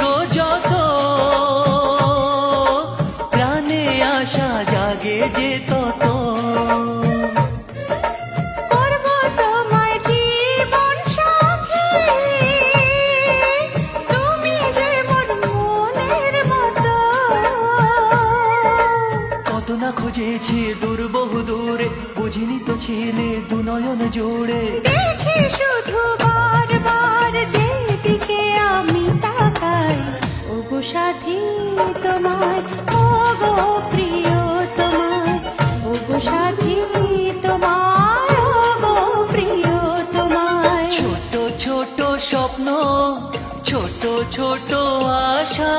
গো যত, প্রাণে আশা জাগে যে তত। কত না খুঁজেছি দূর বহু দূরে, বুঝিনি তো ছিলে দু নয়ন জুড়ে। দেখি শুধু বারবার যেদিকে আমি তাকাই, ওগো সাথী তোমায়, ওগো প্রিয় তোমায়, ওগো সাথী তোমায়, ওগো প্রিয় তোমায়। ছোট ছোট স্বপ্ন, ছোট ছোট আশা,